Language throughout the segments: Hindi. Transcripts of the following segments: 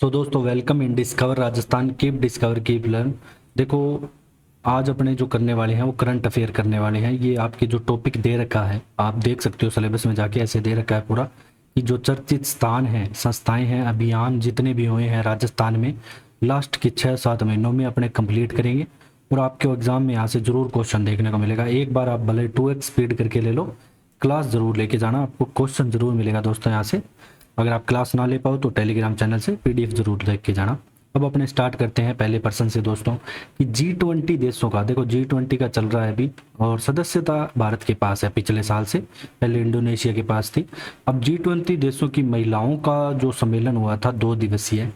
तो दोस्तों welcome in discover Rajasthan. Keep discover keep learn. देखो, आज अपने जो करने वाले हैं वो करंट अफेयर करने वाले हैं। ये आपके जो टॉपिक दे रखा है आप देख सकते हो सिलेबस में जाके, ऐसे दे रखा है पूरा कि जो चर्चित स्थान हैं, संस्थाएं हैं, अभियान जितने भी हुए हैं राजस्थान में लास्ट के 6-7 महीनों में अपने कंप्लीट करेंगे और आपके एग्जाम में यहाँ से जरूर क्वेश्चन देखने को मिलेगा। एक बार आप भले 2x स्पीड करके ले लो, क्लास जरूर लेके जाना, आपको क्वेश्चन जरूर मिलेगा दोस्तों यहाँ से। अगर आप क्लास ना ले पाओ तो टेलीग्राम चैनल से पीडीएफ जरूर देख के जाना। अब अपने स्टार्ट करते हैं पहले पर्सन से दोस्तों कि G20 देशों का, देखो G20 का चल रहा है अभी और सदस्यता भारत के पास है पिछले साल से, पहले इंडोनेशिया के पास थी। अब G20 देशों की महिलाओं का जो सम्मेलन हुआ था 2 दिवसीय,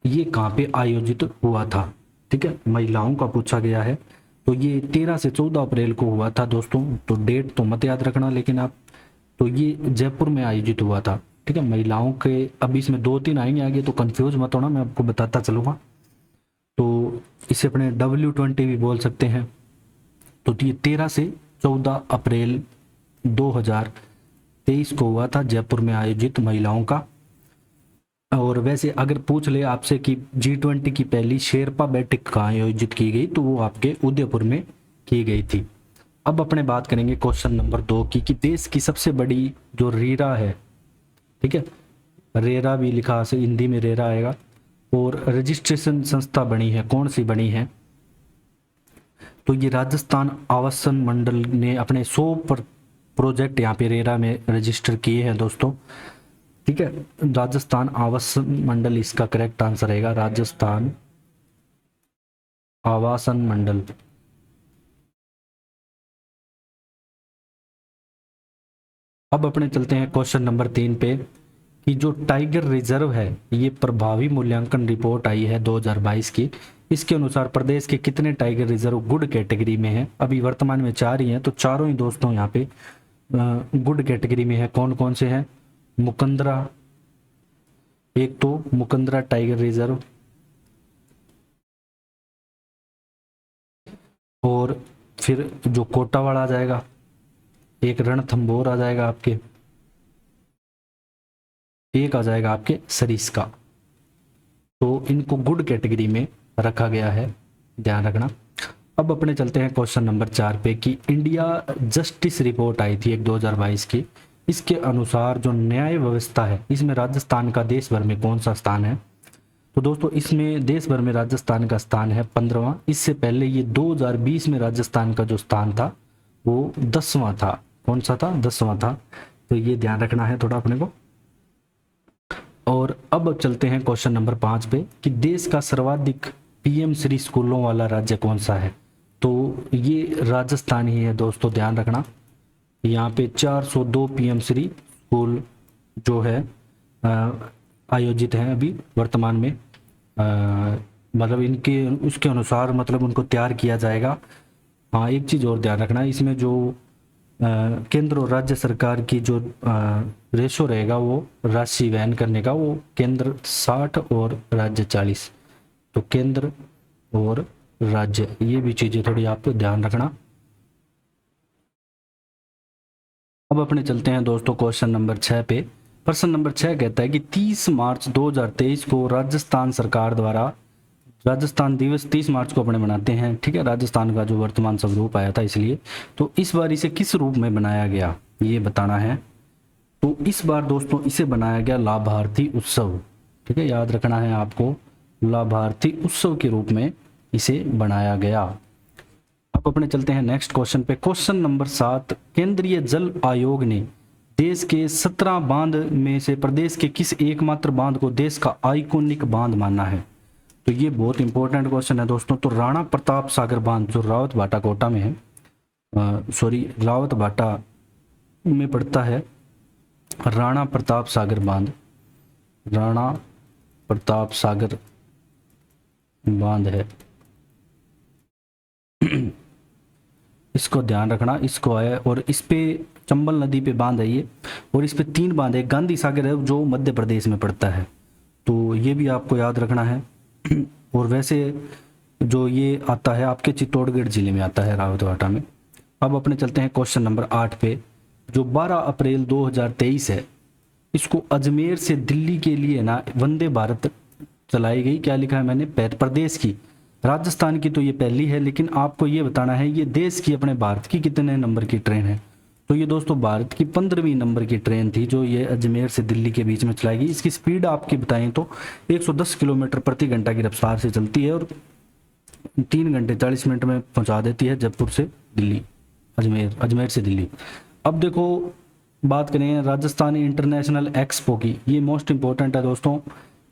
ये कहाँ पे आयोजित हुआ था? ठीक है, महिलाओं का पूछा गया है। तो ये 13 से 14 अप्रैल को हुआ था दोस्तों, तो डेट तो मत याद रखना लेकिन आप, तो ये जयपुर में आयोजित हुआ था। ठीक है, महिलाओं के अब इसमें 2-3 आएंगे आगे, तो कंफ्यूज मत होना, मैं आपको बताता चलूँगा। तो इसे अपने W20 भी बोल सकते हैं। तो ये 13 से 14 अप्रैल 2023 को हुआ था जयपुर में आयोजित महिलाओं का। और वैसे अगर पूछ ले आपसे कि G20 की पहली शेरपा बैठक कहाँ आयोजित की गई, तो वो आपके उदयपुर में की गई थी। अब अपने बात करेंगे क्वेश्चन नंबर 2 की कि देश की सबसे बड़ी जो रीरा है, ठीक है, रेरा भी लिखा से हिंदी में रेरा आएगा, और रजिस्ट्रेशन संस्था बनी है, कौन सी बनी है? तो ये राजस्थान आवासन मंडल ने अपने 100 प्रोजेक्ट यहाँ पे रेरा में रजिस्टर किए हैं दोस्तों। ठीक है, राजस्थान आवासन मंडल इसका करेक्ट आंसर रहेगा, राजस्थान आवासन मंडल। अब अपने चलते हैं क्वेश्चन नंबर 3 पे कि जो टाइगर रिजर्व है, ये प्रभावी मूल्यांकन रिपोर्ट आई है 2022 की। इसके अनुसार प्रदेश के कितने टाइगर रिजर्व गुड कैटेगरी में हैं? अभी वर्तमान में 4 ही हैं, तो चारों ही दोस्तों यहाँ पे गुड कैटेगरी में है। कौन कौन से हैं? मुकंदरा, एक तो मुकंदरा टाइगर रिजर्व, और फिर जो कोटावाड़ आ जाएगा, एक रणथंभौर आ जाएगा आपके, एक आ जाएगा आपके सरिस्का। तो इनको गुड कैटेगरी में रखा गया है, ध्यान रखना। अब अपने चलते हैं क्वेश्चन नंबर 4 पे कि इंडिया जस्टिस रिपोर्ट आई थी एक 2022 की। इसके अनुसार जो न्याय व्यवस्था है, इसमें राजस्थान का देश भर में कौन सा स्थान है? तो दोस्तों इसमें देश भर में राजस्थान का स्थान है 15वां। इससे पहले ये 2020 में राजस्थान का जो स्थान था वो 10वां था। कौन सा था? 10वां था। तो ये ध्यान रखना है थोड़ा अपने को। और अब चलते हैं क्वेश्चन नंबर 5 पे कि देश का सर्वाधिक पीएम श्री स्कूलों वाला राज्य कौन सा है? तो ये राजस्थान ही है दोस्तों, ध्यान रखना। यहाँ पे 402 पीएम श्री स्कूल जो है आयोजित हैं अभी वर्तमान में। मतलब इनके उसके अनुसार मतलब उनको तैयार किया जाएगा। हाँ, एक चीज़ और ध्यान रखना, इसमें जो केंद्र और राज्य सरकार की जो रेशो रहेगा वो राशि वहन करने का, वो केंद्र 60 और राज्य 40। तो केंद्र और राज्य, ये भी चीज़ें थोड़ी आपको ध्यान रखना। अब अपने चलते हैं दोस्तों क्वेश्चन नंबर 6 पे। प्रश्न नंबर 6 कहता है कि 30 मार्च 2023 को राजस्थान सरकार द्वारा राजस्थान दिवस 30 मार्च को अपने मनाते हैं। ठीक है, राजस्थान का जो वर्तमान स्वरूप आया था इसलिए। तो इस बार इसे किस रूप में बनाया गया ये बताना है। तो इस बार दोस्तों इसे बनाया गया लाभार्थी उत्सव। ठीक है, याद रखना है आपको, लाभार्थी उत्सव के रूप में इसे बनाया गया। अब अपने चलते हैं नेक्स्ट क्वेश्चन पे। क्वेश्चन नंबर 7, केंद्रीय जल आयोग ने देश के 17 बांध में से प्रदेश के किस एकमात्र बांध को देश का आइकॉनिक बांध माना है? तो ये बहुत इंपॉर्टेंट क्वेश्चन है दोस्तों। तो राणा प्रताप सागर बांध जो रावत भाटा कोटा में है, रावत भाटा में पड़ता है, राणा प्रताप सागर बांध, राणा प्रताप सागर बांध है। इसको ध्यान रखना, इसको है, और इस पे चंबल नदी पे बांध है ये, और इस पे 3 बांध है। गांधी सागर है जो मध्य प्रदेश में पड़ता है, तो ये भी आपको याद रखना है। और वैसे जो ये आता है आपके चित्तौड़गढ़ जिले में आता है, रावतभाटा में। अब अपने चलते हैं क्वेश्चन नंबर 8 पे। जो 12 अप्रैल 2023 है, इसको अजमेर से दिल्ली के लिए ना वंदे भारत चलाई गई, क्या लिखा है मैंने, प्रदेश की। राजस्थान की तो ये पहली है, लेकिन आपको ये बताना है ये देश की, अपने भारत की कितने नंबर की ट्रेन है। तो ये दोस्तों भारत की 15वीं नंबर की ट्रेन थी, जो ये अजमेर से दिल्ली के बीच में चलाई गई। इसकी स्पीड आपकी बताएं तो 110 किलोमीटर प्रति घंटा की रफ्तार से चलती है, और 3 घंटे 40 मिनट में पहुंचा देती है जयपुर से दिल्ली, अजमेर से दिल्ली। अब देखो बात करें राजस्थान इंटरनेशनल एक्सपो की, ये मोस्ट इंपॉर्टेंट है दोस्तों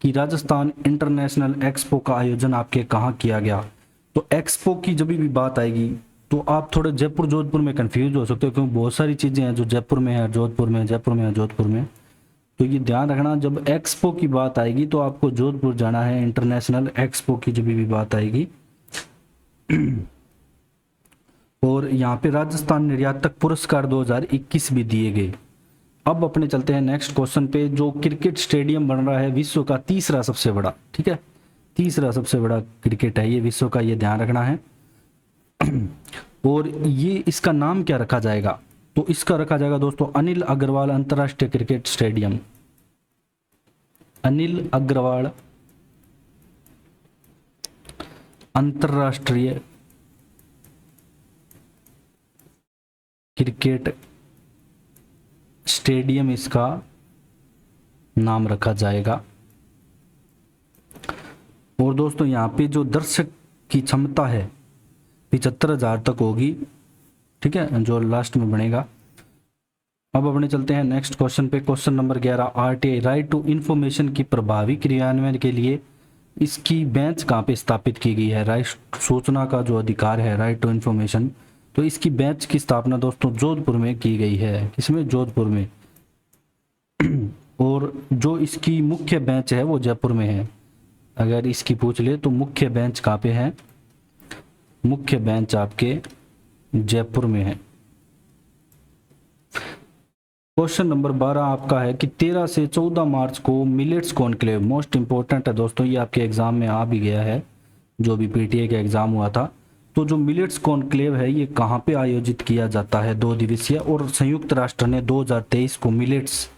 कि राजस्थान इंटरनेशनल एक्सपो का आयोजन आपके कहाँ किया गया। तो एक्सपो की जब भी बात आएगी तो आप थोड़े जयपुर जोधपुर में कंफ्यूज हो सकते हो, क्योंकि बहुत सारी चीज़ें हैं जो जयपुर में है, जोधपुर में, जयपुर में है, जोधपुर में। तो ये ध्यान रखना, जब एक्सपो की बात आएगी तो आपको जोधपुर जाना है। इंटरनेशनल एक्सपो की जब भी बात आएगी और यहाँ पे राजस्थान निर्यातक पुरस्कार 2021 भी दिए गए। अब अपने चलते हैं नेक्स्ट क्वेश्चन पे। जो क्रिकेट स्टेडियम बन रहा है विश्व का तीसरा सबसे बड़ा, ठीक है, तीसरा सबसे बड़ा क्रिकेट है ये विश्व का, ये ध्यान रखना है। और ये इसका नाम क्या रखा जाएगा, तो इसका रखा जाएगा दोस्तों अनिल अग्रवाल अंतर्राष्ट्रीय क्रिकेट स्टेडियम। अनिल अग्रवाल अंतर्राष्ट्रीय क्रिकेट स्टेडियम इसका नाम रखा जाएगा। और दोस्तों यहाँ पे जो दर्शक की क्षमता है 75,000 तक होगी, ठीक है, जो लास्ट में बनेगा। अब अपने चलते हैं नेक्स्ट क्वेश्चन पे। Question number 11, RTI right to information की प्रभावी क्रियान्वयन के लिए इसकी बेंच कहाँ पे स्थापित की गई है। राइट, सूचना का जो अधिकार है, राइट टू इंफॉर्मेशन, तो इसकी बेंच की स्थापना दोस्तों जोधपुर में की गई है। किसमें, जोधपुर में। और जो इसकी मुख्य बेंच है वो जयपुर में है। अगर इसकी पूछ ले तो मुख्य बेंच कहाँ पे है, मुख्य बेंच आपके जयपुर में है। क्वेश्चन नंबर 12 आपका है कि 13 से 14 मार्च को मिलेट्स कॉन्क्लेव, मोस्ट इंपॉर्टेंट है दोस्तों, ये आपके एग्जाम में आ भी गया है, जो भी पीटीए का एग्जाम हुआ था। तो जो मिलेट्स कॉन्क्लेव है ये कहाँ पे आयोजित किया जाता है, 2 दिवसीय, और संयुक्त राष्ट्र ने 2023 को मिलेट्स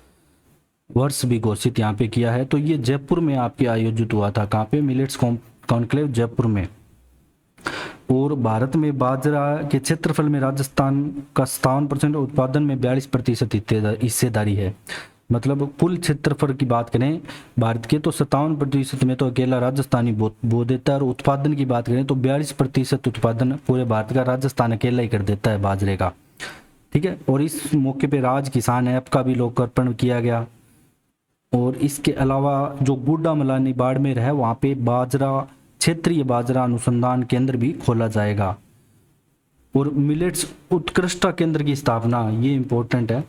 वर्ष भी घोषित यहाँ पे किया है। तो ये जयपुर में आपके आयोजित हुआ था। कहाँ पे, मिलेट्स कॉन्क्लेव जयपुर में। और भारत में बाजरा के क्षेत्रफल में राजस्थान का 57%, उत्पादन में 42% हिस्सेदारी है। मतलब कुल क्षेत्रफल की बात करें भारत के तो 57% में तो अकेला राजस्थान ही बो देता है, और उत्पादन की बात करें तो 42% उत्पादन पूरे भारत का राजस्थान अकेला ही कर देता है बाजरे का, ठीक है। और इस मौके पे राज किसान ऐप का भी लोकार्पण किया गया। और इसके अलावा जो गुड्डा मलानी बाड़मेर है वहाँ पे बाजरा, क्षेत्रीय बाजरा अनुसंधान केंद्र भी खोला जाएगा। और मिलेट्स उत्कृष्टता केंद्र की स्थापना, ये इंपॉर्टेंट है,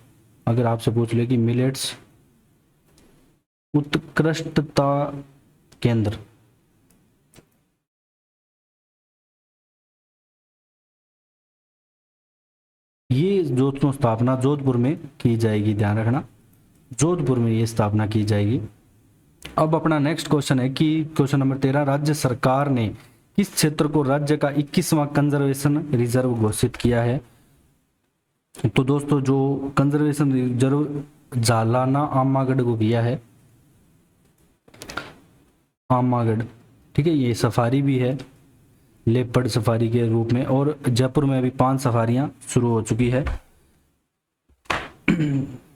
अगर आपसे पूछ ले कि मिलेट्स उत्कृष्टता केंद्र, ये दोस्तों स्थापना जोधपुर में की जाएगी, ध्यान रखना, जोधपुर में ये स्थापना की जाएगी। अब अपना नेक्स्ट क्वेश्चन है कि क्वेश्चन नंबर 13, राज्य सरकार ने किस क्षेत्र को राज्य का 21वां कंजर्वेशन रिजर्व घोषित किया है। तो दोस्तों जो कंजर्वेशन रिजर्व जालाना आमागढ़ को किया है, आमागढ़, ठीक है, ये सफारी भी है लेपर्ड सफारी के रूप में। और जयपुर में अभी 5 सफारियां शुरू हो चुकी है,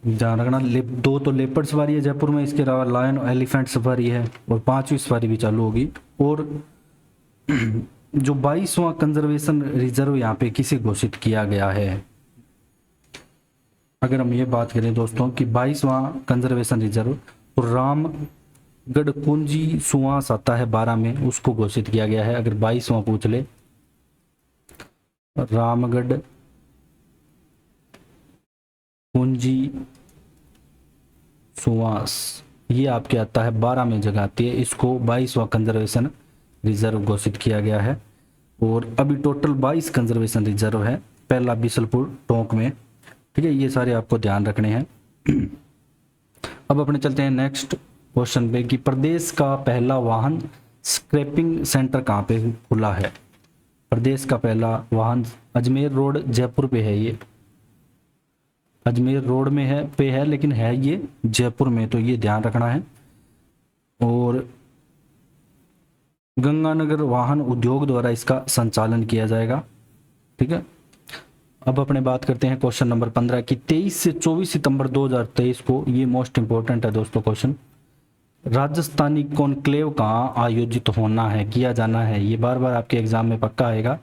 ध्यान रखना। 2 तो लेपर्ड सफारी है जयपुर में, इसके अलावा लायन और एलिफेंट सफारी है, और 5वीं सफारी भी चालू होगी। और जो 22वां कंजर्वेशन रिजर्व यहाँ पे किसे घोषित किया गया है, अगर हम ये बात करें दोस्तों कि 22वां कंजर्वेशन रिजर्व, तो रामगढ़ कुंजी सुआस आता है 12 में, उसको घोषित किया गया है। अगर 22वां पूछ ले, रामगढ़ कुंजी सुआस, ये आपके आता है 12 में जगह आती है, इसको 22वां कंजर्वेशन रिजर्व घोषित किया गया है। और अभी टोटल 22 कंजर्वेशन रिजर्व है, पहला बिसलपुर टोंक में, ठीक है, ये सारे आपको ध्यान रखने हैं। अब अपने चलते हैं नेक्स्ट क्वेश्चन पे कि प्रदेश का पहला वाहन स्क्रैपिंग सेंटर कहाँ पे खुला है। प्रदेश का पहला वाहन अजमेर रोड जयपुर पे है, ये अजमेर रोड में है लेकिन है ये जयपुर में, तो ये ध्यान रखना है। और गंगानगर वाहन उद्योग द्वारा इसका संचालन किया जाएगा। ठीक है, अब अपने बात करते हैं क्वेश्चन नंबर 15 की 23 से 24 सितंबर 2023 को, ये मोस्ट इंपॉर्टेंट है दोस्तों क्वेश्चन, राजस्थानी कॉन्क्लेव कहाँ आयोजित होना है, किया जाना है। ये बार बार आपके एग्जाम में पक्का आएगा।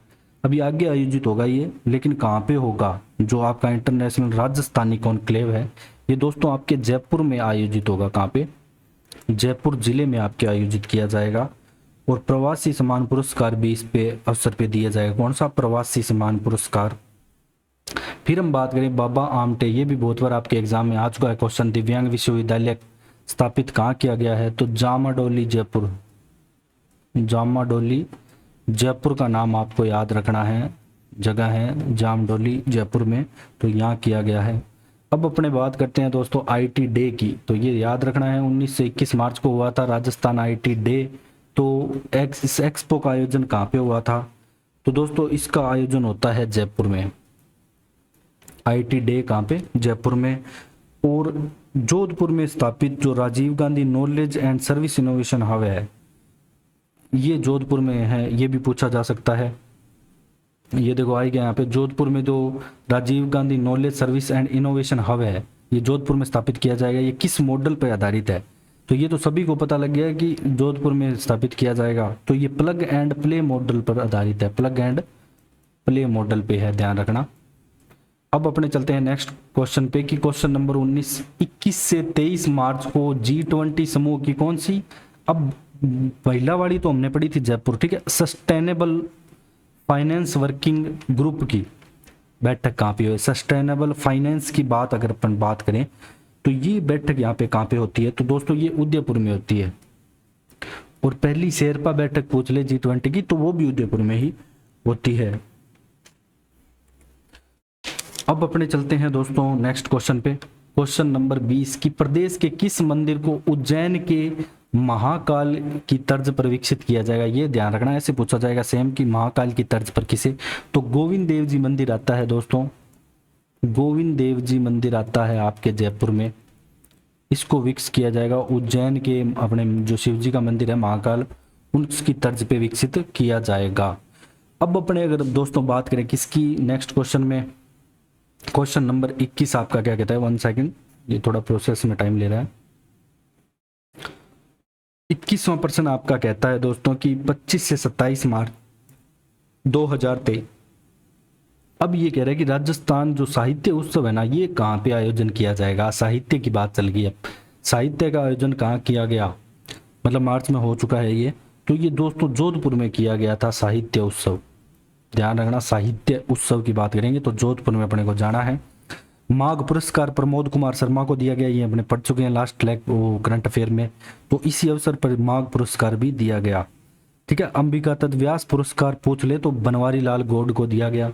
अभी आगे आयोजित होगा ये, लेकिन कहाँ पे होगा? जो आपका इंटरनेशनल राजस्थानी कॉन्क्लेव है ये दोस्तों आपके जयपुर में आयोजित होगा। कहाँ पे? जयपुर जिले में आपके आयोजित किया जाएगा। और प्रवासी सम्मान पुरस्कार भी इस पे अवसर पे दिया जाएगा। कौन सा? प्रवासी सम्मान पुरस्कार। फिर हम बात करें बाबा आमटे, ये भी बहुत बार आपके एग्जाम में आ चुका है क्वेश्चन, दिव्यांग विश्वविद्यालय स्थापित कहाँ किया गया है? तो जामाडोली जयपुर। जामाडोली जयपुर का नाम आपको याद रखना है, जगह है जामडोली जयपुर में, तो यहाँ किया गया है। अब अपने बात करते हैं दोस्तों आईटी डे की, तो ये याद रखना है 19 से 21 मार्च को हुआ था राजस्थान आईटी डे। तो इस एक्सपो का आयोजन कहाँ पे हुआ था? तो दोस्तों इसका आयोजन होता है जयपुर में। आईटी डे कहाँ पे? जयपुर में। और जोधपुर में स्थापित जो Rajiv Gandhi knowledge and service innovation hub है, ये जोधपुर में है, ये भी पूछा जा सकता है। ये देखो आई गया यहाँ पे, जोधपुर में जो Rajiv Gandhi knowledge service and innovation hub है ये जोधपुर में स्थापित किया जाएगा। ये किस मॉडल पर आधारित है? तो ये तो सभी को पता लग गया है कि जोधपुर में स्थापित किया जाएगा। तो ये प्लग एंड प्ले मॉडल पर आधारित है, प्लग एंड प्ले मॉडल पे है, ध्यान रखना। अब अपने चलते हैं नेक्स्ट क्वेश्चन पे कि क्वेश्चन नंबर 19, 21 से 23 मार्च को G20 समूह की कौन सी, अब पहला वाली तो हमने पढ़ी थी जयपुर, ठीक है, सस्टेनेबल फाइनेंस वर्किंग ग्रुप की बैठक कहाँ पे हुई? सस्टेनेबल फाइनेंस की बात अगर अपन बात करें तो ये बैठक यहाँ पे कहाँ पे होती है? तो दोस्तों ये उदयपुर में होती है। और पहली शेरपा बैठक पूछ ले G20 की तो वो भी उदयपुर में ही होती है। अब अपने चलते हैं दोस्तों नेक्स्ट क्वेश्चन पे, क्वेश्चन नंबर 20 की प्रदेश के किस मंदिर को उज्जैन के महाकाल की तर्ज पर विकसित किया जाएगा? ये ध्यान रखना, ऐसे पूछा जाएगा सेम कि महाकाल की तर्ज पर किसे? तो गोविंद देव जी मंदिर आता है दोस्तों, गोविंद देव जी मंदिर आता है आपके जयपुर में, इसको विकसित किया जाएगा। उज्जैन के अपने जो शिव जी का मंदिर है महाकाल, उसकी तर्ज पे विकसित किया जाएगा। अब अपने अगर दोस्तों बात करें किसकी, नेक्स्ट क्वेश्चन में क्वेश्चन नंबर 21 आपका क्या कहता है, 1 सेकंड, ये थोड़ा प्रोसेस में टाइम ले रहा है। 21वां प्रश्न आपका कहता है दोस्तों कि 25 से 27 मार्च 2023, अब ये कह रहा है कि राजस्थान जो साहित्य उत्सव है ना, ये कहाँ पे आयोजन किया जाएगा? साहित्य की बात चल गई, अब साहित्य का आयोजन कहाँ किया गया, मतलब मार्च में हो चुका है ये, तो ये दोस्तों जोधपुर में किया गया था साहित्य उत्सव। ध्यान रखना, साहित्य उत्सव की बात करेंगे तो जोधपुर में अपने को जाना है। माघ पुरस्कार प्रमोद कुमार शर्मा को दिया गया, ये अपने पढ़ चुके हैं लास्ट वो करंट अफेयर में, तो इसी अवसर पर माघ पुरस्कार भी दिया गया। ठीक है, अंबिका तत्व व्यास पुरस्कार पूछ ले तो बनवारी लाल गौड़ को दिया गया।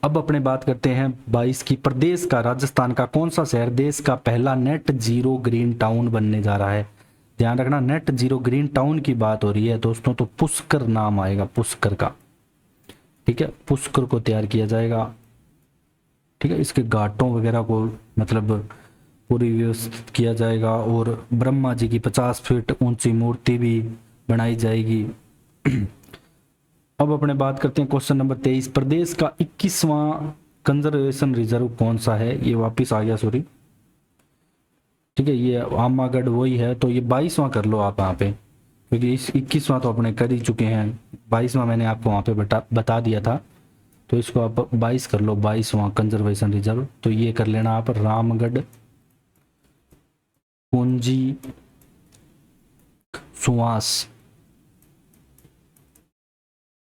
अब अपने बात करते हैं 22 की, प्रदेश का राजस्थान का कौन सा शहर देश का पहला नेट जीरो ग्रीन टाउन बनने जा रहा है? ध्यान रखना, नेट जीरो ग्रीन टाउन की बात हो रही है दोस्तों, तो पुष्कर नाम आएगा, पुष्कर का। ठीक है, पुष्कर को तैयार किया जाएगा। ठीक है, इसके घाटों वगैरह को मतलब पूरी व्यवस्थित किया जाएगा। और ब्रह्मा जी की 50 फीट ऊंची मूर्ति भी बनाई जाएगी। अब अपने बात करते हैं क्वेश्चन नंबर 23, प्रदेश का 21वां कंजर्वेशन रिजर्व कौन सा है? ये वापिस आ गया, सॉरी। ठीक है, ये आमागढ़ वही है, तो ये 22वां कर लो आप यहाँ पे, क्योंकि इस 21वां तो अपने कर ही चुके हैं, 22वां मैंने आपको वहाँ पे बता दिया था, तो इसको आप 22 कर लो, 22वां कंजर्वेशन रिजर्व। तो ये कर लेना आप, रामगढ़ पूंजी सुवास,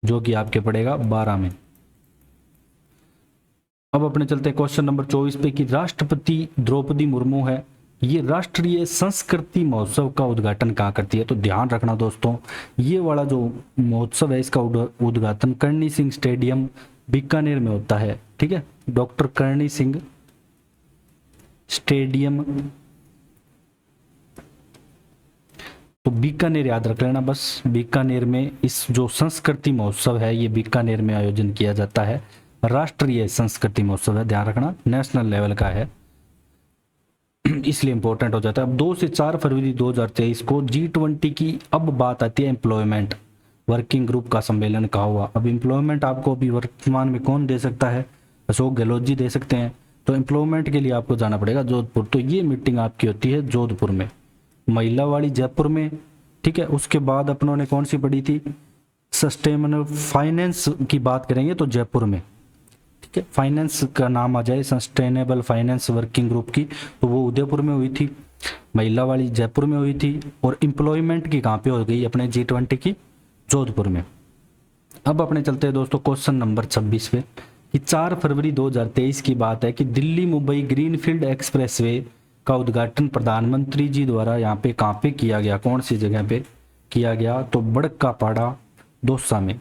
जो कि आपके पड़ेगा 12 में। अब अपने चलते हैं क्वेश्चन नंबर 24 पे कि राष्ट्रपति द्रौपदी मुर्मू है, ये राष्ट्रीय संस्कृति महोत्सव का उद्घाटन कहाँ करती है? तो ध्यान रखना दोस्तों, ये वाला जो महोत्सव है इसका उद्घाटन करणी सिंह स्टेडियम बीकानेर में होता है। ठीक है, डॉक्टर करणी सिंह स्टेडियम, तो बीकानेर याद रख लेना बस, बीकानेर में इस जो संस्कृति महोत्सव है ये बीकानेर में आयोजन किया जाता है। राष्ट्रीय संस्कृति महोत्सव है, ध्यान रखना, नेशनल लेवल का है। इसलिए इंपॉर्टेंट हो जाता है। अब 2 से 4 फरवरी 2023 को G20 की अब बात आती है एम्प्लॉयमेंट वर्किंग ग्रुप का सम्मेलन कहा हुआ। अब एम्प्लॉयमेंट आपको अभी वर्तमान में कौन दे सकता है? अशोक गहलोत जी दे सकते हैं। तो एम्प्लॉयमेंट के लिए आपको जाना पड़ेगा जोधपुर। तो ये मीटिंग आपकी होती है जोधपुर में, महिला वाली जयपुर में, ठीक है। उसके बाद अपनों ने कौन सी पढ़ी थी? सस्टेनेबल फाइनेंस की बात करेंगे तो जयपुर में, ठीक है। फाइनेंस का नाम आ जाए सस्टेनेबल फाइनेंस वर्किंग ग्रुप की, तो वो उदयपुर में हुई थी, महिला वाली जयपुर में हुई थी, और एम्प्लॉयमेंट की कहाँ पे हो गई? अपने G20 की जोधपुर में। अब अपने चलते हैं दोस्तों क्वेश्चन नंबर 26 पे कि 4 फरवरी 2023 की बात है कि दिल्ली मुंबई ग्रीनफील्ड एक्सप्रेसवे का उद्घाटन प्रधानमंत्री जी द्वारा यहाँ पे कहाँ पे किया गया? कौन सी जगह पे किया गया? तो बड़कापाड़ा दौसा में।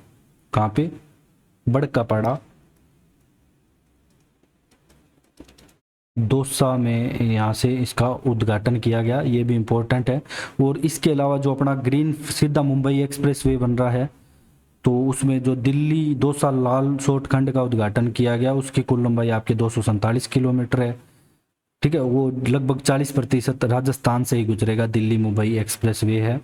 कहाँ पे? बड़कापाड़ा दौसा में यहाँ से इसका उद्घाटन किया गया, ये भी इम्पोर्टेंट है। और इसके अलावा जो अपना ग्रीन सीधा मुंबई एक्सप्रेस वे बन रहा है, तो उसमें जो दिल्ली दौसा लाल शॉर्ट खंड का उद्घाटन किया गया, उसकी कुल लंबाई आपके 247 किलोमीटर है, ठीक है। वो लगभग 40% राजस्थान से ही गुजरेगा, दिल्ली मुंबई एक्सप्रेस वे है।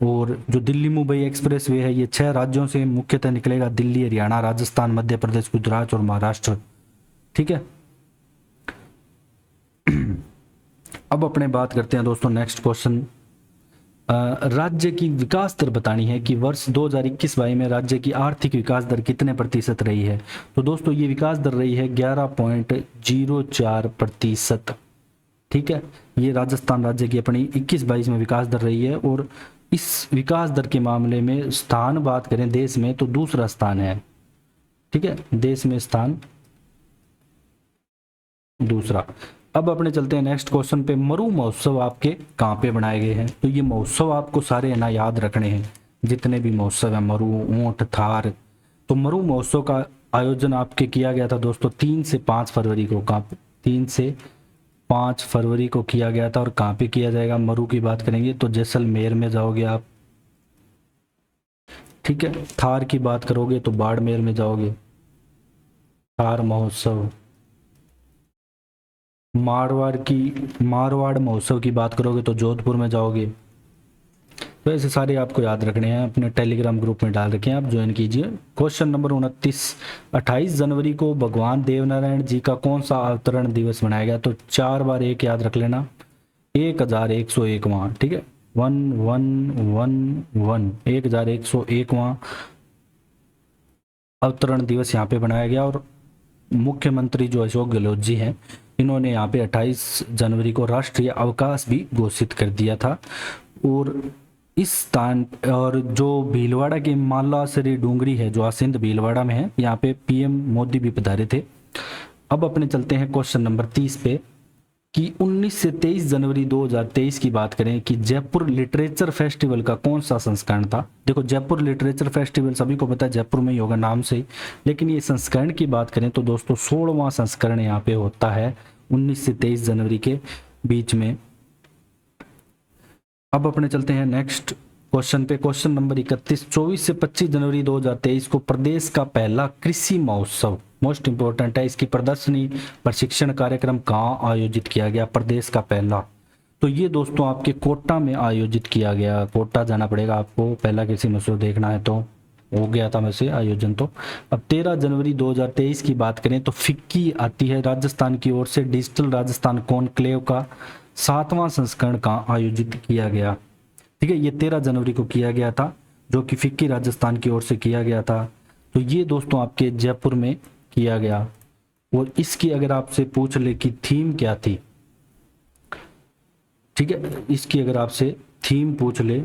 और जो दिल्ली मुंबई एक्सप्रेस वे है ये 6 राज्यों से मुख्यतः निकलेगा, दिल्ली, हरियाणा, राजस्थान, मध्य प्रदेश, गुजरात और महाराष्ट्र, ठीक है। अब अपने बात करते हैं दोस्तों नेक्स्ट क्वेश्चन। राज्य की विकास दर बतानी है कि वर्ष 2021-22 में राज्य की आर्थिक विकास दर कितने प्रतिशत रही है? तो दोस्तों ये विकास दर रही है 11.04%, ठीक है। ये राजस्थान राज्य की अपनी 21-22 में विकास दर रही है। और इस विकास दर के मामले में स्थान बात करें देश में तो दूसरा स्थान है, ठीक है, देश में स्थान दूसरा। अब अपने चलते हैं नेक्स्ट क्वेश्चन पे। मरु महोत्सव आपके कहाँ पे बनाए गए हैं? तो ये महोत्सव आपको सारे है ना याद रखने हैं, जितने भी महोत्सव है, मरु, ऊंट, थार। तो मरु महोत्सव का आयोजन आपके किया गया था दोस्तों 3 से 5 फरवरी को। कहाँ पे? 3 से 5 फरवरी को किया गया था। और कहाँ पे किया जाएगा? मरु की बात करेंगे तो जैसलमेर में जाओगे आप, ठीक है। थार की बात करोगे तो बाड़मेर में जाओगे, थार महोत्सव। मारवाड़ महोत्सव की बात करोगे तो जोधपुर में जाओगे। तो ऐसे सारे आपको याद रखने हैं, अपने टेलीग्राम ग्रुप में डाल रखे हैं, आप ज्वाइन कीजिए। क्वेश्चन नंबर 29, 28 जनवरी को भगवान देवनारायण जी का कौन सा अवतरण दिवस मनाया गया? तो 4 बार 1 याद रख लेना, 1101वां, ठीक है, 1111 1101वां अवतरण दिवस यहाँ पे बनाया गया। और मुख्यमंत्री जो अशोक गहलोत जी हैं, इन्होंने यहाँ पे 28 जनवरी को राष्ट्रीय अवकाश भी घोषित कर दिया था। और इस स्थान और जो भीलवाड़ा के मालासरी डूंगरी है जो आसिंद भीलवाड़ा में है, यहाँ पे पीएम मोदी भी पधारे थे। अब अपने चलते हैं क्वेश्चन नंबर 30 पे कि 19 से 23 जनवरी 2023 की बात करें कि जयपुर लिटरेचर फेस्टिवल का कौन सा संस्करण था? देखो जयपुर लिटरेचर फेस्टिवल सभी को पता है जयपुर में ही होगा नाम से, लेकिन ये संस्करण की बात करें तो दोस्तों 16वां संस्करण यहाँ पे होता है 19 से 23 जनवरी के बीच में। अब अपने चलते हैं नेक्स्ट क्वेश्चन पे। क्वेश्चन नंबर 31, 24 से 25 जनवरी 2023 को प्रदेश का पहला कृषि महोत्सव, मोस्ट इंपोर्टेंट है, इसकी प्रदर्शनी प्रशिक्षण कार्यक्रम कहाँ आयोजित किया गया? प्रदेश का पहला, तो ये दोस्तों आपके कोटा में आयोजित किया गया। कोटा जाना पड़ेगा आपको, पहला कृषि महोत्सव देखना है तो हो गया था वैसे आयोजन तो। अब 13 जनवरी 2023 की बात करें तो फिक्की आती है राजस्थान की ओर से, डिजिटल राजस्थान कॉन्क्लेव का 7वां संस्करण कहाँ आयोजित किया गया? ठीक है, ये 13 जनवरी को किया गया था, जो कि फिक्की राजस्थान की ओर से किया गया था। तो ये दोस्तों आपके जयपुर में किया गया। और इसकी अगर आपसे पूछ ले कि थीम क्या थी, ठीक है, इसकी अगर आपसे थीम पूछ ले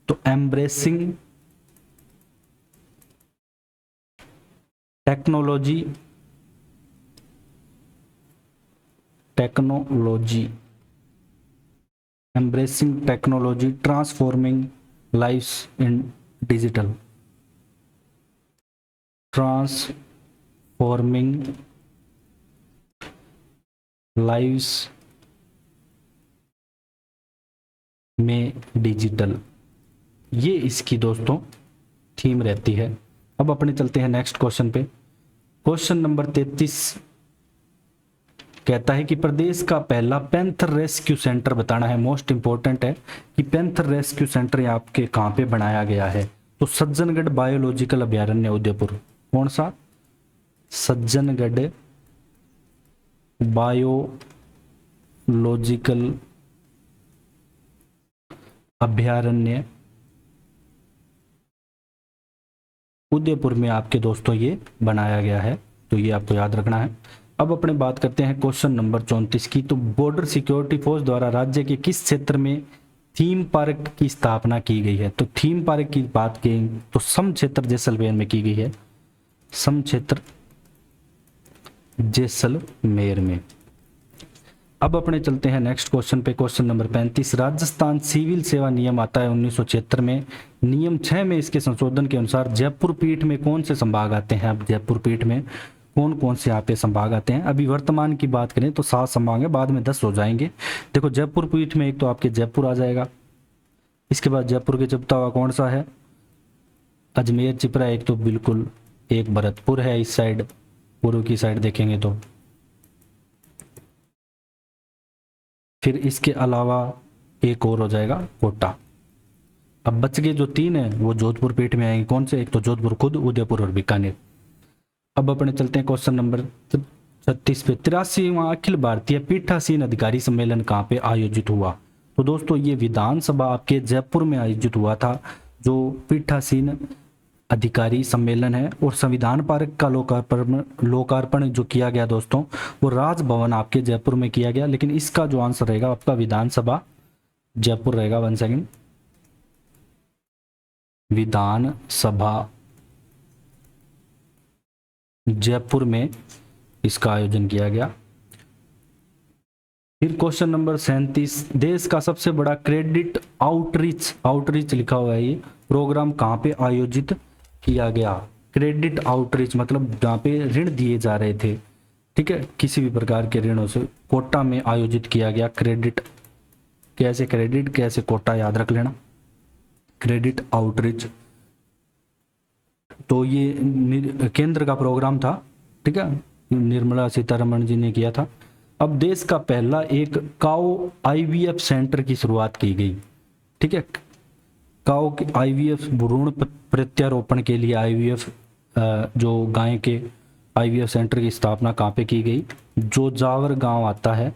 तो embracing technology embracing technology, transforming lives in digital, transforming lives में डिजिटल, ये इसकी दोस्तों थीम रहती है। अब अपने चलते हैं नेक्स्ट क्वेश्चन पे। क्वेश्चन नंबर 33, कहता है कि प्रदेश का पहला पैंथर रेस्क्यू सेंटर बताना है। मोस्ट इंपॉर्टेंट है कि पैंथर रेस्क्यू सेंटर आपके कहाँ पे बनाया गया है। तो सज्जनगढ़ बायोलॉजिकल अभ्यारण्य उदयपुर। कौन सा? सज्जनगढ़ बायोलॉजिकल अभ्यारण्य उदयपुर में आपके दोस्तों ये बनाया गया है, तो ये आपको याद रखना है। अब अपने बात करते हैं क्वेश्चन नंबर 34 की। तो बॉर्डर सिक्योरिटी फोर्स द्वारा राज्य के किस क्षेत्र में थीम पार्क की स्थापना की गई है? तो थीम पार्क की बात की तो सम क्षेत्र जैसलमेर में की गई है, सम क्षेत्र जैसलमेर में। अब अपने चलते हैं नेक्स्ट क्वेश्चन पे, क्वेश्चन नंबर 35। राजस्थान सिविल सेवा नियम आता है 1976 में। नियम 6 में इसके संशोधन के अनुसार जयपुर पीठ में कौन से संभाग आते हैं? अब जयपुर पीठ में कौन कौन से यहाँ पे संभाग आते हैं? अभी वर्तमान की बात करें तो 7 संभाग है, बाद में 10 हो जाएंगे। देखो जयपुर पीठ में एक तो आपके जयपुर आ जाएगा, इसके बाद जयपुर के चुपता हुआ कौन सा है? अजमेर चिपरा, एक तो बिल्कुल एक भरतपुर है इस साइड, पूर्व की साइड देखेंगे तो। फिर इसके अलावा एक और हो जाएगा कोटा। अब बच गए जो 3 है वो जोधपुर पीठ में आएंगे। कौन से? एक तो जोधपुर खुद, उदयपुर और बीकानेर। अब अपने चलते हैं क्वेश्चन नंबर 36 पे। 83वां अखिल भारतीय पीठासीन अधिकारी सम्मेलन कहाँ पे आयोजित हुआ? तो दोस्तों ये विधानसभा आपके जयपुर में आयोजित हुआ था, जो पीठासीन अधिकारी सम्मेलन है। और संविधान पार्क का लोकार्पण जो किया गया दोस्तों, वो राजभवन आपके जयपुर में किया गया। लेकिन इसका जो आंसर रहेगा आपका विधानसभा जयपुर रहेगा। 1 सेकेंड, विधानसभा जयपुर में इसका आयोजन किया गया। फिर क्वेश्चन नंबर 37। देश का सबसे बड़ा क्रेडिट आउटरीच लिखा हुआ है, ये प्रोग्राम कहाँ पे आयोजित किया गया? क्रेडिट आउटरीच मतलब जहाँ पे ऋण दिए जा रहे थे, ठीक है, किसी भी प्रकार के ऋणों से, कोटा में आयोजित किया गया। क्रेडिट कैसे, क्रेडिट कैसे कोटा, याद रख लेना, क्रेडिट आउटरीच। तो ये केंद्र का प्रोग्राम था, ठीक है, निर्मला सीतारमण जी ने किया था। अब देश का पहला एक काऊ आईवीएफ सेंटर की शुरुआत की गई, ठीक है। काऊ के आईवीएफ भ्रूण प्रत्यारोपण के लिए आईवीएफ जो गाय के आईवीएफ सेंटर की स्थापना कहाँ पे की गई? जोजावर गांव आता है।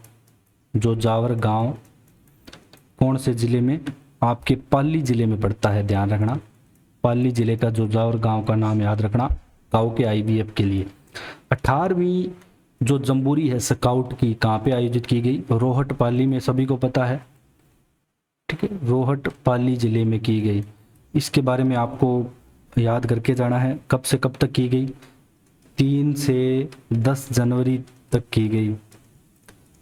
जोजावर गांव कौन से जिले में? आपके पाली जिले में पड़ता है, ध्यान रखना। पाली जिले का जोजावर गांव का नाम याद रखना, काऊ के आईवीएफ के लिए। 18वीं जो जम्बूरी है स्काउट की कहाँ पे आयोजित की गई? रोहट पाली में, सभी को पता है, ठीक है, रोहट पाली जिले में की गई। इसके बारे में आपको याद करके जाना है, कब से कब तक की गई? 3 से 10 जनवरी तक की गई।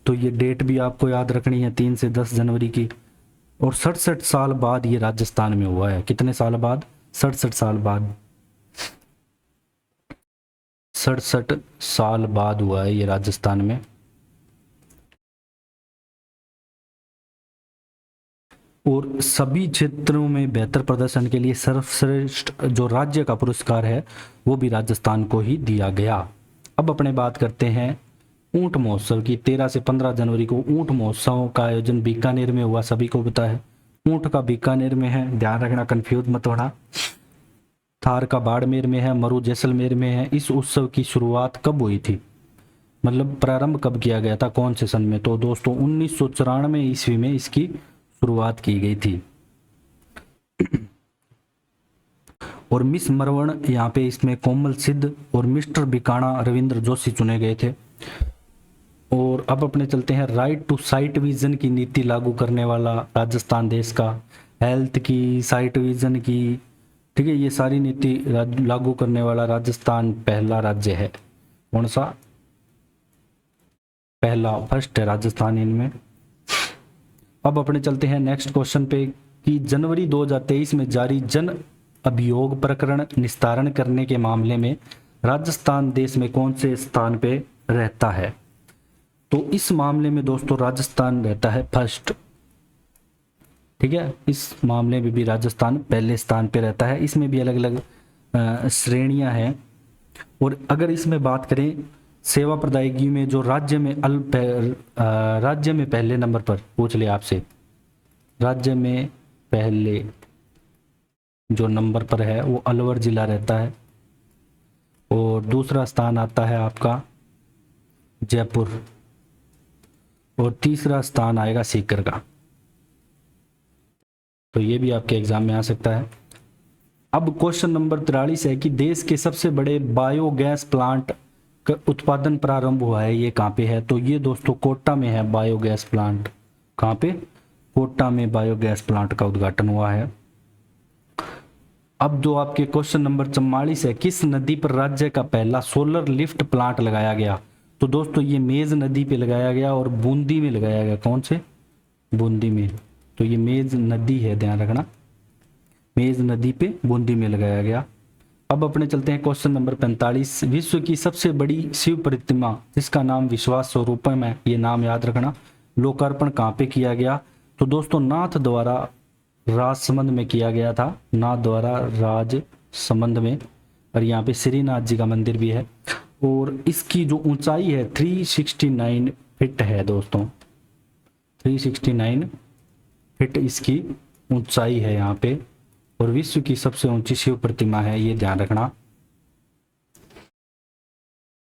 तो ये डेट भी आपको याद रखनी है, 3 से 10 जनवरी की। और 67 साल बाद ये राजस्थान में हुआ है। कितने साल बाद? 67 साल बाद। 67 साल बाद हुआ है ये राजस्थान में। और सभी क्षेत्रों में बेहतर प्रदर्शन के लिए सर्वश्रेष्ठ जो राज्य का पुरस्कार है वो भी राजस्थान को ही दिया गया। अब अपने बात करते हैं ऊंट महोत्सव की। 13 से 15 जनवरी को ऊंट महोत्सव का आयोजन बीकानेर में हुआ, सभी को पता है। ऊंट का बीकानेर में है, ध्यान रखना, कंफ्यूज मत होना। थार का बाड़मेर में है, मरु जैसलमेर में है। इस उत्सव की शुरुआत कब हुई थी, मतलब प्रारंभ कब किया गया था, कौन से सन में? तो दोस्तों 1994 ईस्वी में इसकी शुरुआत की गई थी। और मिस मरवण यहाँ पे इसमें कोमल सिद्ध और मिस्टर बिकाना रविंद्र जोशी चुने गए थे। और अब अपने चलते हैं राइट टू साइट विजन की नीति लागू करने वाला राजस्थान देश का, हेल्थ की, साइट विजन की, ठीक है, ये सारी नीति लागू करने वाला राजस्थान पहला राज्य है। कौन सा? पहला, फर्स्ट है राजस्थान इनमें। अब अपने चलते हैं नेक्स्ट क्वेश्चन पे कि जनवरी 2023 में जारी जन अभियोग प्रकरण निस्तारण करने के मामले में राजस्थान देश में कौन से स्थान पे रहता है? तो इस मामले में दोस्तों राजस्थान रहता है फर्स्ट, ठीक है, इस मामले में भी राजस्थान पहले स्थान पे रहता है। इसमें भी अलग अलग श्रेणियां हैं। और अगर इसमें बात करें सेवा प्रदायगी में जो राज्य में राज्य में पहले नंबर पर पूछ ले आपसे, राज्य में पहले जो नंबर पर है वो अलवर जिला रहता है, और दूसरा स्थान आता है आपका जयपुर, और तीसरा स्थान आएगा सीकर का। तो ये भी आपके एग्जाम में आ सकता है। अब क्वेश्चन नंबर 43 है कि देश के सबसे बड़े बायोगैस प्लांट का उत्पादन प्रारंभ हुआ है, ये कहाँ पे है? तो ये दोस्तों कोटा में है बायोगैस प्लांट। कहाँ पे? कोटा में बायोगैस प्लांट का उद्घाटन हुआ है। अब जो आपके क्वेश्चन नंबर 44 है, किस नदी पर राज्य का पहला सोलर लिफ्ट प्लांट लगाया गया? तो दोस्तों ये मेज नदी पे लगाया गया और बूंदी में लगाया गया। कौन से? बूंदी में। तो ये मेज नदी है, ध्यान रखना, मेज नदी पे बूंदी में लगाया गया। अब अपने चलते हैं क्वेश्चन नंबर 45, विश्व की सबसे बड़ी शिव प्रतिमा जिसका नाम विश्वास स्वरूपम है, ये नाम याद रखना, लोकार्पण कहाँ पे किया गया? तो दोस्तों नाथ द्वारा राजसमंद में किया गया था, नाथ द्वारा राजसमंद में, और यहाँ पे श्रीनाथ जी का मंदिर भी है। और इसकी जो ऊंचाई है 369 फीट है दोस्तों, 369 फीट इसकी ऊंचाई है यहाँ पे, और विश्व की सबसे ऊंची शिव प्रतिमा है, ये ध्यान रखना।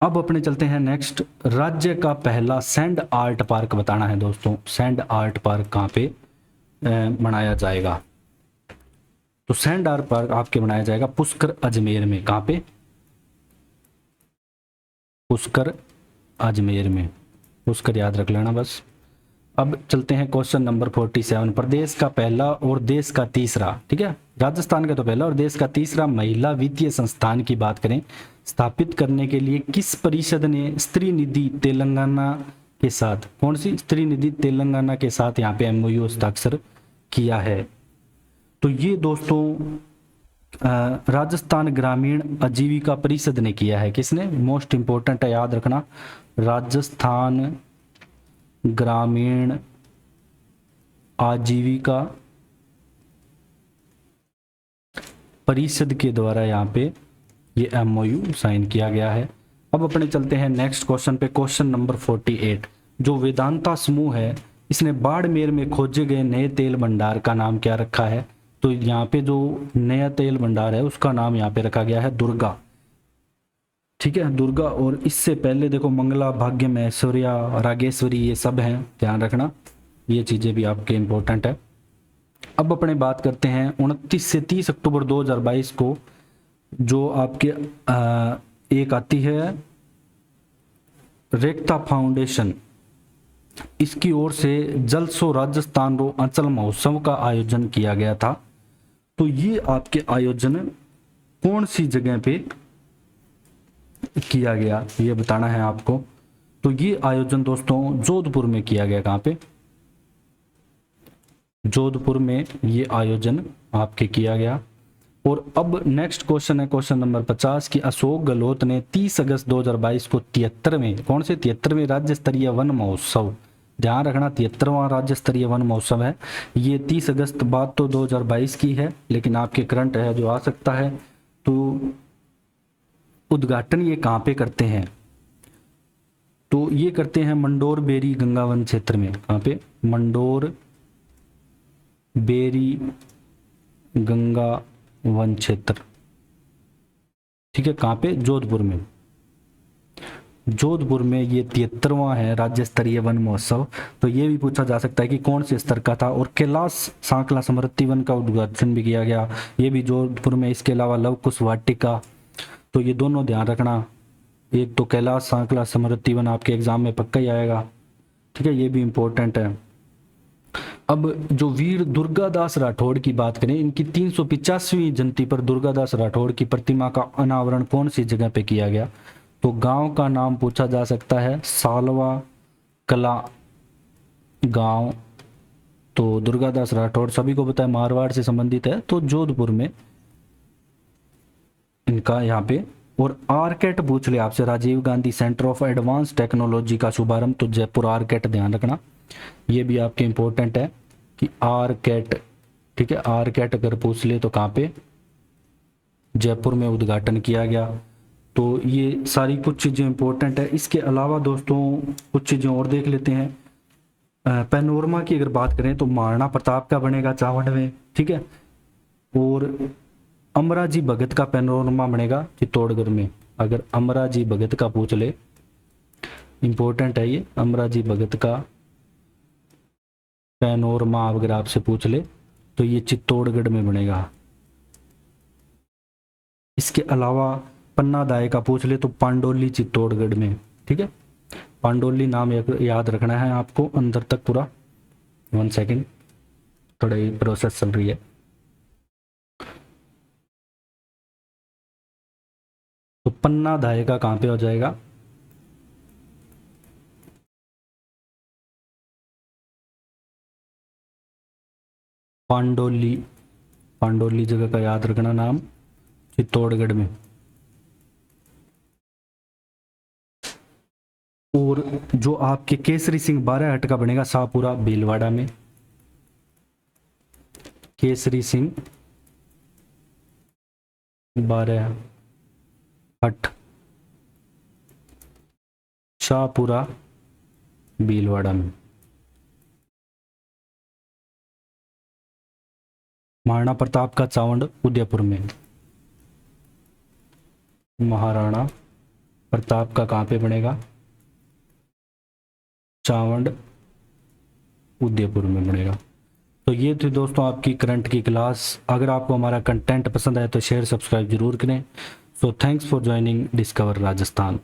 अब अपने चलते हैं नेक्स्ट, राज्य का पहला सैंड आर्ट पार्क बताना है दोस्तों। सैंड आर्ट पार्क कहाँ पे बनाया जाएगा? तो सैंड आर्ट पार्क आपके बनाया जाएगा पुष्कर अजमेर में। कहाँ पे? पुष्कर अजमेर में, पुष्कर याद रख लेना बस। अब चलते हैं क्वेश्चन नंबर 47, प्रदेश का पहला और देश का तीसरा, ठीक है, राजस्थान का तो पहला और देश का तीसरा महिला वित्तीय संस्थान की बात करें, स्थापित करने के लिए किस परिषद ने स्त्री निधि तेलंगाना के साथ, कौन सी? स्त्री निधि तेलंगाना के साथ यहाँ पे MOU हस्ताक्षर किया है? तो ये दोस्तों राजस्थान ग्रामीण आजीविका परिषद ने किया है। किसने? मोस्ट इंपोर्टेंट है, याद रखना, राजस्थान ग्रामीण आजीविका परिषद के द्वारा यहाँ पे ये MOU साइन किया गया है। अब अपने चलते हैं नेक्स्ट क्वेश्चन पे, क्वेश्चन नंबर 48, जो वेदांता समूह है इसने बाड़मेर में खोजे गए नए तेल भंडार का नाम क्या रखा है? तो यहाँ पे जो नया तेल भंडार है उसका नाम यहाँ पे रखा गया है दुर्गा, ठीक है, दुर्गा। और इससे पहले देखो मंगला, भाग्यम, ऐश्वर्या, रागेश्वरी, ये सब हैं, ध्यान रखना, ये चीज़ें भी आपके इम्पोर्टेंट है। अब अपने बात करते हैं 29 से 30 अक्टूबर 2022 को जो आपके एक आती है रेखता फाउंडेशन, इसकी ओर से जलसो राजस्थान रो अंचल महोत्सव का आयोजन किया गया था। तो ये आपके आयोजन कौन सी जगह पे किया गया ये बताना है आपको। तो ये आयोजन दोस्तों जोधपुर में किया गया। कहाँ पे? जोधपुर में ये आयोजन आपके किया गया। और अब नेक्स्ट क्वेश्चन है क्वेश्चन नंबर 50 की अशोक गहलोत ने 30 अगस्त 2022 को 73वें, कौन से 73वें राज्य स्तरीय वन महोत्सव, ध्यान रखना 73वां राज्य स्तरीय वन महोत्सव है ये। 30 अगस्त बात तो 2022 की है, लेकिन आपके करंट है जो आ सकता है। तो उद्घाटन ये कहाँ पे करते हैं? तो ये करते हैं मंडोर बेरी गंगावन क्षेत्र में। कहाँ पे? मंडोर बेरी गंगा वन क्षेत्र, ठीक है, कहाँ पे? जोधपुर में। जोधपुर में ये 73वां है राज्य स्तरीय वन महोत्सव। तो ये भी पूछा जा सकता है कि कौन से स्तर का था। और कैलाश सांकला स्मृति वन का उद्घाटन भी किया गया, ये भी जोधपुर में। इसके अलावा लव कुश वाटिका, तो ये दोनों ध्यान रखना, एक तो कैलाश सांकला स्मृति वन आपके एग्जाम में पक्का ही आएगा, ठीक है, ये भी इम्पोर्टेंट है। अब जो वीर दुर्गादास राठौड़ की बात करें, इनकी 385वीं जयंती पर दुर्गादास राठौड़ की प्रतिमा का अनावरण कौन सी जगह पे किया गया? तो गांव का नाम पूछा जा सकता है सालवा कला गांव। तो दुर्गादास राठौड़ सभी को पता है मारवाड़ से संबंधित है, तो जोधपुर में इनका यहाँ पे। और आरकेट पूछ ले आपसे, Rajiv Gandhi centre of advance technology का शुभारंभ, तो जयपुर आरकेट, ध्यान रखना, ये भी आपके इंपॉर्टेंट है कि आरकेट, ठीक है, आरकेट अगर पूछ ले तो कहाँ पे? जयपुर में उद्घाटन किया गया। तो ये सारी कुछ चीज़ें इंपॉर्टेंट है। इसके अलावा दोस्तों कुछ चीज़ें और देख लेते हैं। पैनोरमा की अगर बात करें तो महाराणा प्रताप का बनेगा चावंड में, ठीक है। और अमराजी भगत का पैनोरमा बनेगा चित्तौड़गढ़ में। अगर अमराजी भगत का पूछ ले, इंपॉर्टेंट है ये, अमराजी भगत का पैनोरमा अगर आपसे पूछ ले तो ये चित्तौड़गढ़ में बनेगा। इसके अलावा पन्ना दाई का पूछ ले तो पांडोली चित्तौड़गढ़ में, ठीक है। पांडोली नाम याद रखना है आपको अंदर तक पूरा। 1 सेकेंड, थोड़ा ये प्रोसेस चल रही है। तो पन्ना दाई का कहाँ पे हो जाएगा, पांडोली, पांडोली जगह का याद रखना नाम, चित्तौड़गढ़ में। और जो आपके केसरी सिंह बाराहट का बनेगा शाहपुरा भीलवाड़ा में। केसरी सिंह बाराहट शाहपुरा भीलवाड़ा में। महाराणा प्रताप का चावंड उदयपुर में। महाराणा प्रताप का कहाँ पे बनेगा, चावंड उदयपुर में बनेगा। तो ये थी दोस्तों आपकी करंट की क्लास। अगर आपको हमारा कंटेंट पसंद आए तो शेयर सब्सक्राइब जरूर करें। So thanks for joining discover Rajasthan.